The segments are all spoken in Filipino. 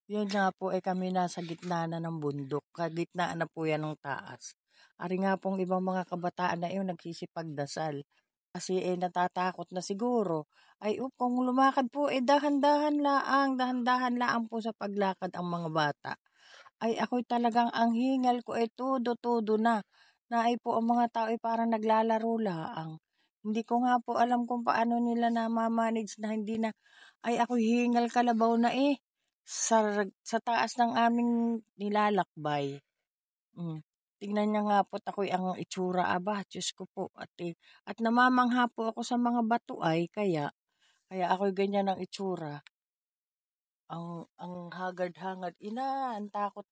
Yun nga po, kami nasa gitna na ng bundok, kagitnaan na po yan ng taas. Ari nga pong ibang mga kabataan na iyon nagsisipagdasal. Kasi natatakot na siguro. Kung lumakad po, dahan-dahan laang po sa paglakad ang mga bata. Ako'y talagang ang hingal ko ay todo-todo na. Po ang mga tao ay parang naglalaro laang. Hindi ko nga po alam kung paano nila na-manage na hindi na, ako'y hingal kalabaw na sa taas ng aming nilalakbay. Hmm. Tingnan niya nga po't ako'y ang itsura, Diyos ko po at namamangha po ako sa mga bato kaya ako'y ganyan ang itsura. Ang hagard-hangad, ang takot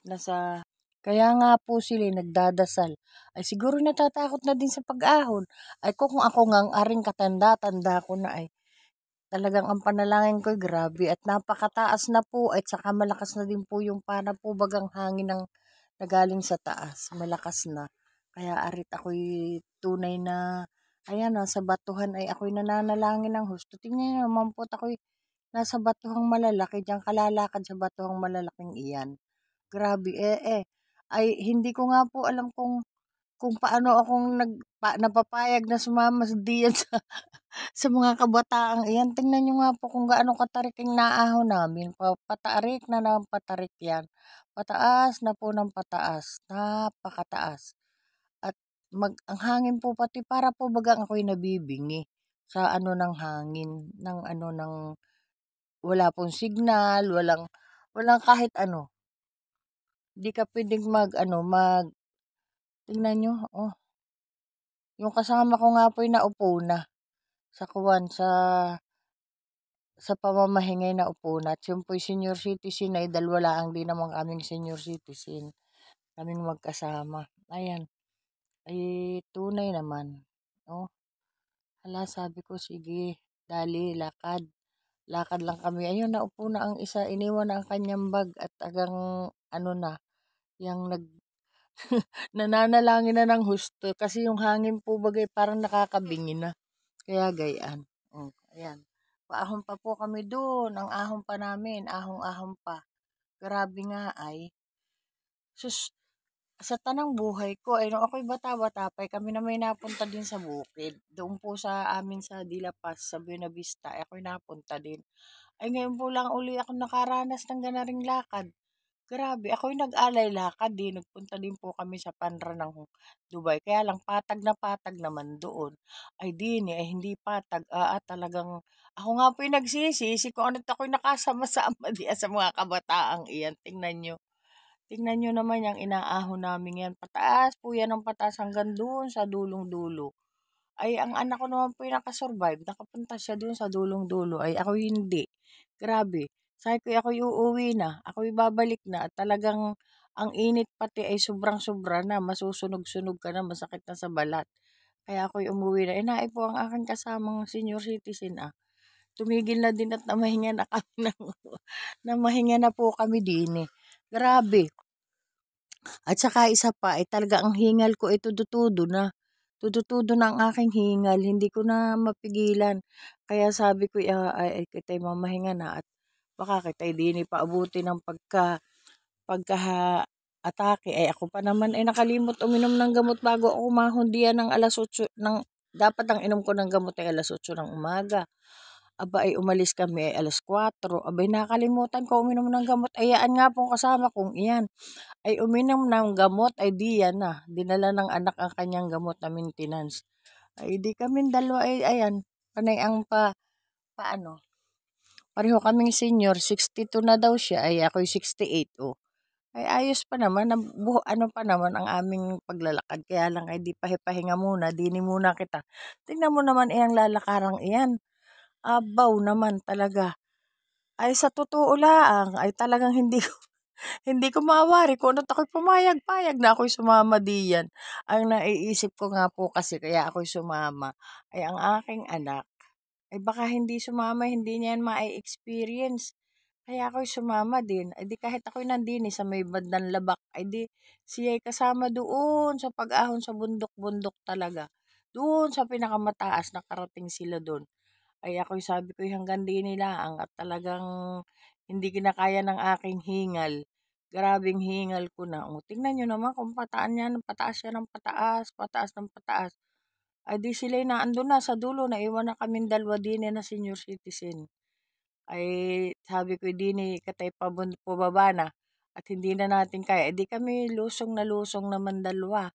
na sa kaya nga po sila'y nagdadasal. Siguro natatakot na din sa pag-ahon. Kung ako ngang aring katanda-tanda ko na talagang ang panalangin ko'y grabe at napakataas na po at saka malakas na din po yung para po bagang hangin ng nagaling sa taas, malakas na. Kaya arit ako'y tunay na, ayan sa batuhan ako'y nananalangin ng husto. Tingnan niyo naman po't ako'y nasa batuhang malalaki, diyang kalalakad sa batuhang malalaking iyan. Grabe, hindi ko nga po alam kung paano akong napapayag na sumama diyan sa mga kabataang iyan. Tingnan niyo nga po kung gaano katarik ang naahon namin. Patarik na ng patarik yan. Pataas na po ng pataas. Napakataas. At ang hangin po pati para po bagang ako'y nabibingi sa ano ng hangin, ng wala pong signal, walang kahit ano. Hindi ka pwedeng tingnan nyo, yung kasama ko nga po'y naupo na sa kuwan, sa pamamahingay na upo na. At yun po'y senior citizen ay dalawa lang din naman kaming senior citizen. Kaming magkasama. Ayan, tunay naman. Oh, sabi ko, sige, dali, lakad. Lakad lang kami. Ayun, naupo na ang isa, iniwan na ang kanyang bag at agang, yung nananalangin na ng husto kasi yung hangin po bagay parang nakakabingi na. Kaya gayaan. Ayan. Paahon pa po kami doon. Ang ahon pa namin. Ahong-ahon pa. Grabe nga Sus, sa tanang buhay ko, nung ako'y bata-bata pa, kami na may napunta din sa bukid. Doon po sa amin sa Dilapas, sa Buena Vista, ako'y napunta din. Ngayon po lang uli ako nakaranas ng ganaring lakad. Grabe, ako'y nag-alay lakad din. Nagpunta din po kami sa Panra ng Dubai. Kaya lang patag naman doon. Hindi patag. Talagang, ako nga po'y nagsisisi kung ano't ako'y nakasama-sama diyan sa mga kabataang iyan. Tingnan nyo naman yung inaahon namin yan. Pataas po yan ang pataas hanggang doon sa dulong-dulo. Ang anak ko naman po yung nakasurvive. Nakapunta siya doon sa dulong-dulo. Ako hindi. Grabe. Sabi ko, ako'y uuwi na. Ako'y babalik na. At talagang ang init pati ay sobrang-sobra na. Masusunog-sunog ka na. Masakit na sa balat. Kaya ako'y umuwi na. Naay po ang aking kasamang senior citizen Tumigil na din at namahinga na kami namahinga na po kami din Grabe. At saka isa pa, talaga ang hingal ko ay tudutudo na. Tudutudo na ang aking hingal. Hindi ko na mapigilan. Kaya sabi ko, kita'y mamahinga na at baka kita'y di ni paabuti ng pagka-atake. Ako pa naman ay nakalimot uminom ng gamot bago ako mahundian ng alas 8 dapat ang inom ko ng gamot ay alas 8 ng umaga. Umalis kami ay alas 4. Nakalimutan ko uminom ng gamot. Ayaan nga pong kasama kong iyan. Uminom ng gamot, di yan na. Dinala ng anak ang kanyang gamot na maintenance. Di kami dalawa, ayan, panay ang paano. Pareho kaming senior, 62 na daw siya, ako'y 68, ayos pa naman, pa naman ang aming paglalakad. Kaya lang, di pahinga muna, dini muna kita. Tingnan mo naman, ang lalakarang iyan. Abaw naman talaga. Sa totoo lang, talagang hindi ko mawari kung ano't ako'y pumayag-payag na ako'y sumama diyan. Ang naiisip ko nga po kasi kaya ako'y sumama ang aking anak. Baka hindi sumama, hindi niya yan ma-experience. Kaya ako'y sumama din. Di kahit ako'y nandini sa may bandang labak, di siya'y kasama doon sa pag-ahon sa bundok-bundok talaga. Doon sa pinakamataas, nakarating sila doon. Ako'y sabi ko hanggang din nila at talagang hindi kinakaya ng aking hingal. Grabeng hingal ko na. O, tingnan nyo naman kung pataas yan ng pataas, pataas ng pataas. Ay di sila'y naandun na sa dulo, naiwan na kaming dalawa din na senior citizen. Ay sabi ko din katay pababa na at hindi na natin kaya. Di kami lusong na lusong naman dalawa.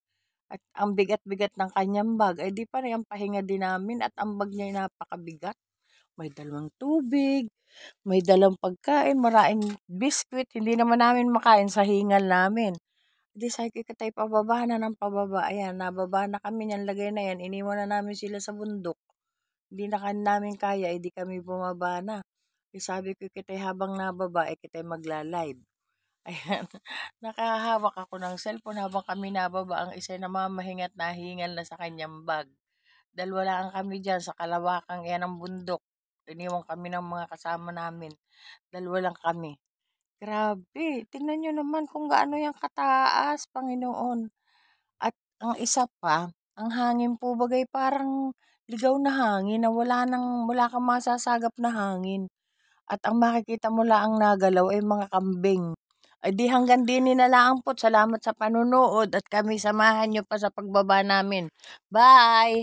At ang bigat-bigat ng kanyang bag, ay di pa rin ang pahinga din namin at ang bag niya ay napakabigat. May dalawang tubig, may dalang pagkain, maraming biskwit, hindi naman namin makain sa hingal namin. Di sabi ko katay pababa na ng pababa. Ayan, nababa na kami niyan, lagay na yan. Iniwan na namin sila sa bundok. Hindi na namin kaya, di kami bumaba na. Sabi ko kitay habang nababa, kitay magla-live. Ayan, nakahawak ako ng cellphone habang kami nababa. Ang isa namamahinga at nahingal na sa kanyang bag. Dalawa lang kami dyan sa kalawakang yan ng bundok. Iniwan kami ng mga kasama namin. Dalawa lang kami. Grabe, tingnan nyo naman kung gaano yung kataas, Panginoon. At ang isa pa, ang hangin po bagay parang ligaw na hangin na wala kang masasagap na hangin. At ang makikita mo lang nagalaw ay mga kambing. Ay di hanggang din na lang po. Salamat sa panunood at kami samahan nyo pa sa pagbaba namin. Bye!